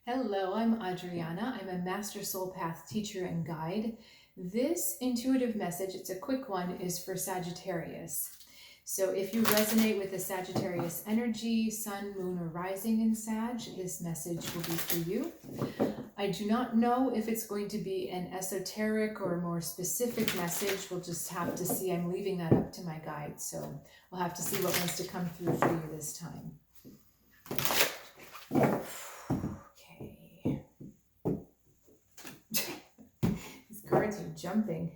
Hello, I'm Adriana. I'm a Master SoulPath Teacher and Guide. This intuitive message, it's a quick one, is for Sagittarius. So if you resonate with the Sagittarius energy, sun, moon, or rising in Sag, this message will be for you. I do not know if it's going to be an esoteric or a more specific message. We'll just have to see. I'm leaving that up to my guide, so we'll have to see what wants to come through for you this time. Cards are jumping.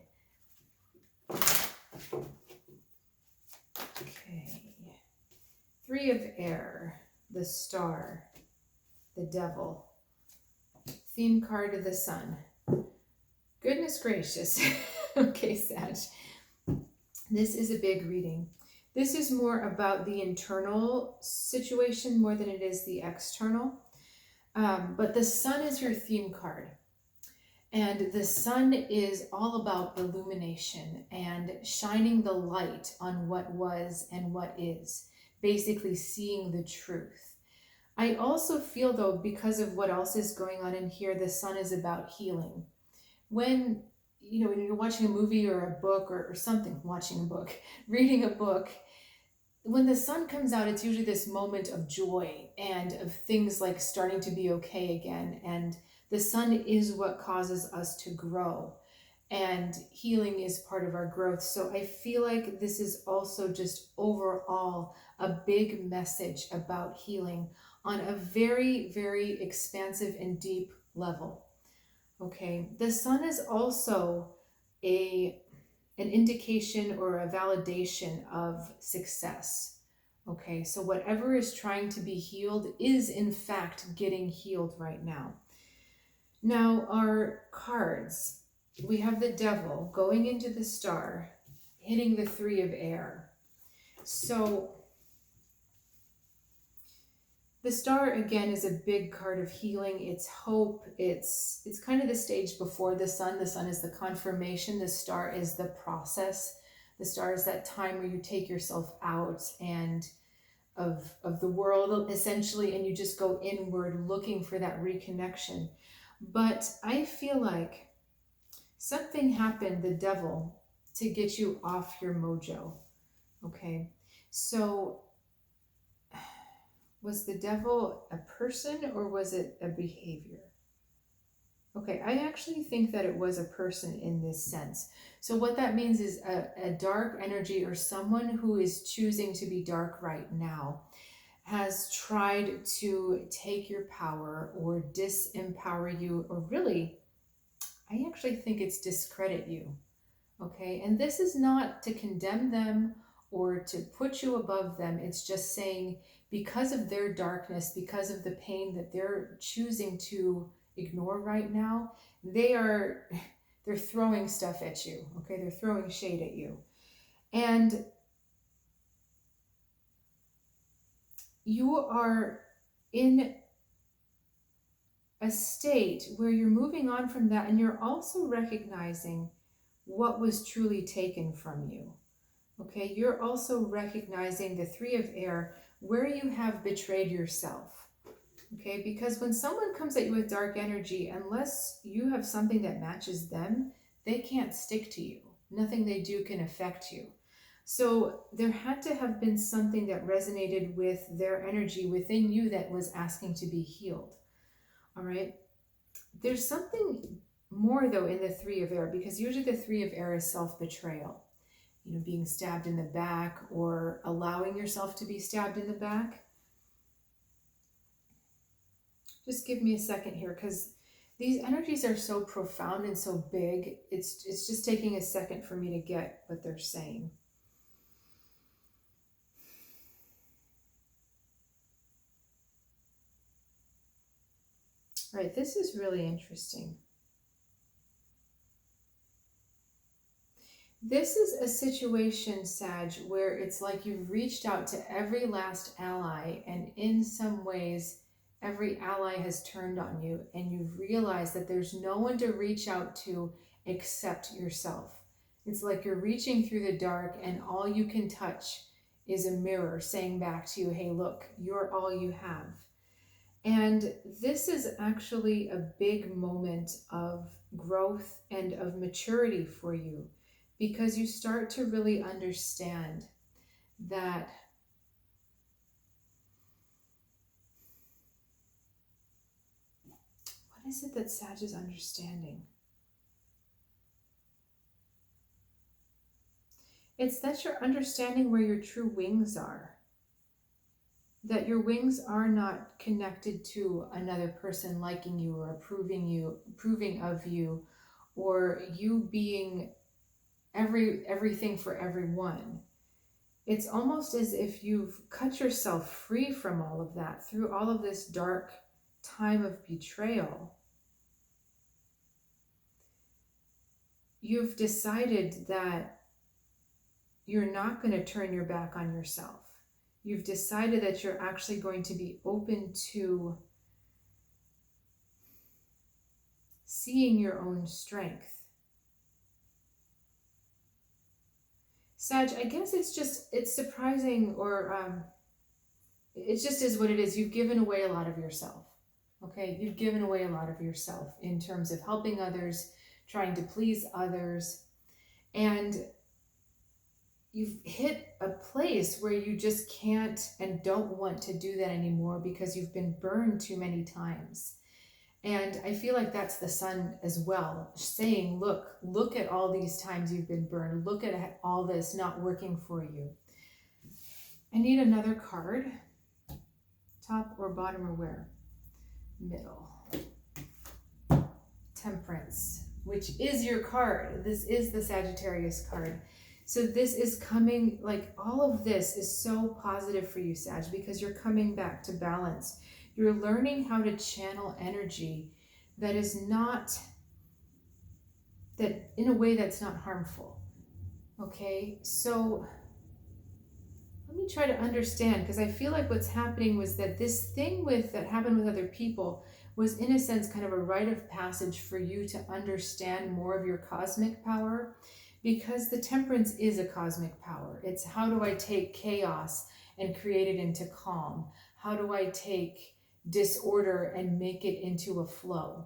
Okay. 3 of Air, the Star, the Devil. Theme card of the Sun. Goodness gracious. Okay, Sag. This is a big reading. This is more about the internal situation more than it is the external. But the Sun is your theme card. And the sun is all about illumination and shining the light on what was and what is, basically seeing the truth. I also feel, though, because of what else is going on in here, the sun is about healing. When you're watching a movie or a book or something, reading a book, when the sun comes out, it's usually this moment of joy and of things like starting to be okay again. And the sun is what causes us to grow, and healing is part of our growth. So I feel like this is also just overall a big message about healing on a very, very expansive and deep level. Okay, the sun is also an indication or a validation of success. Okay, so whatever is trying to be healed is in fact getting healed right now. Now, our cards, we have the Devil going into the Star, hitting the 3 of Air. So the Star, again, is a big card of healing. It's hope. It's kind of the stage before the Sun. The Sun is the confirmation. The Star is the process. The Star is that time where you take yourself out and of the world, essentially, and you just go inward looking for that reconnection. But I feel like something happened, the Devil, to get you off your mojo. Okay, so was the Devil a person or was it a behavior? Okay, I actually think that it was a person in this sense. So what that means is a dark energy or someone who is choosing to be dark right now has tried to take your power or disempower you, or really, I actually think it's discredit you. Okay, and this is not to condemn them or to put you above them. It's just saying because of their darkness, because of the pain that they're choosing to ignore right now, they're throwing stuff at you. Okay, they're throwing shade at you. And you are in a state where you're moving on from that, and you're also recognizing what was truly taken from you. Okay, you're also recognizing the 3 of Air, where you have betrayed yourself. Okay, because when someone comes at you with dark energy, unless you have something that matches them, they can't stick to you. Nothing they do can affect you. So there had to have been something that resonated with their energy within you that was asking to be healed. All right. There's something more, though, in the 3 of Air, because usually the 3 of Air is self-betrayal. Being stabbed in the back or allowing yourself to be stabbed in the back. Just give me a second here, because these energies are so profound and so big. It's just taking a second for me to get what they're saying. All right, this is really interesting. This is a situation, Sag, where it's like you've reached out to every last ally, and in some ways, every ally has turned on you, and you've realized that there's no one to reach out to except yourself. It's like you're reaching through the dark, and all you can touch is a mirror saying back to you, hey, look, you're all you have. And this is actually a big moment of growth and of maturity for you, because you start to really understand that what is it that Sag is understanding? It's that you're understanding where your true wings are. That your wings are not connected to another person liking you or approving of you, or you being everything for everyone. It's almost as if you've cut yourself free from all of that through all of this dark time of betrayal. You've decided that you're not going to turn your back on yourself. You've decided that you're actually going to be open to seeing your own strength. Sag, I guess it's surprising, or it just is what it is. You've given away a lot of yourself. Okay, you've given away a lot of yourself in terms of helping others, trying to please others, and you've hit a place where you just can't and don't want to do that anymore because you've been burned too many times. And I feel like that's the sun as well, saying, look at all these times you've been burned. Look at all this not working for you. I need another card. Top or bottom or where? Middle. Temperance, which is your card. This is the Sagittarius card. So this is coming, like all of this is so positive for you, Sag, because you're coming back to balance. You're learning how to channel energy that is not, that in a way that's not harmful. Okay, so let me try to understand, because I feel like what's happening was that this thing that happened with other people was in a sense kind of a rite of passage for you to understand more of your cosmic power, because the temperance is a cosmic power. It's how do I take chaos and create it into calm? How do I take disorder and make it into a flow?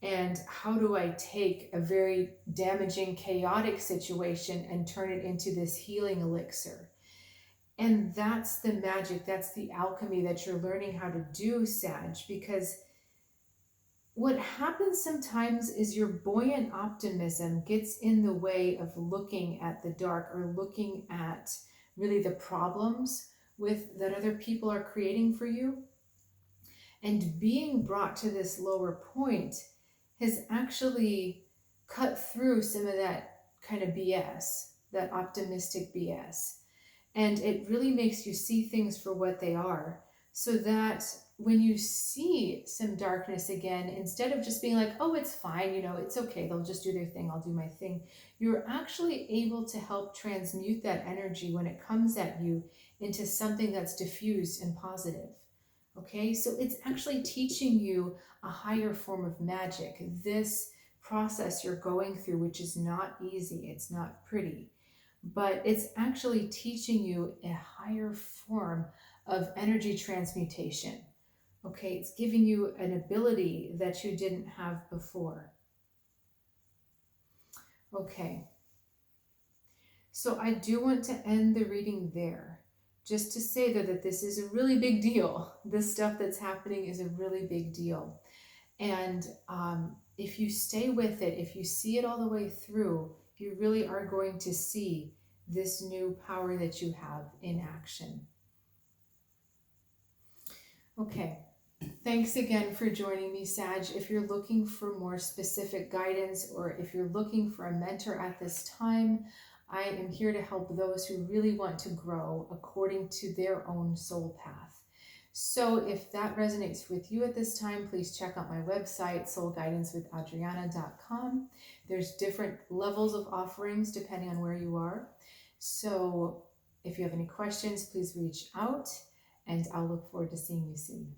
And how do I take a very damaging, chaotic situation and turn it into this healing elixir? And that's the magic, that's the alchemy that you're learning how to do, Sag, because what happens sometimes is your buoyant optimism gets in the way of looking at the dark, or looking at really the problems that other people are creating for you. And being brought to this lower point has actually cut through some of that kind of BS, that optimistic BS. And it really makes you see things for what they are, so that when you see some darkness again, instead of just being like, oh, it's fine, it's okay, they'll just do their thing, I'll do my thing, you're actually able to help transmute that energy when it comes at you into something that's diffused and positive. Okay, so it's actually teaching you a higher form of magic. This process you're going through, which is not easy, it's not pretty, but it's actually teaching you a higher form of energy transmutation. Okay, it's giving you an ability that you didn't have before. Okay, so I do want to end the reading there, just to say that this is a really big deal. This stuff that's happening is a really big deal. And if you stay with it, if you see it all the way through, you really are going to see this new power that you have in action. Okay, thanks again for joining me, Sag. If you're looking for more specific guidance, or if you're looking for a mentor at this time, I am here to help those who really want to grow according to their own soul path. So if that resonates with you at this time, please check out my website, soulguidancewithAdriana.com. There's different levels of offerings depending on where you are. So if you have any questions, please reach out, and I'll look forward to seeing you soon.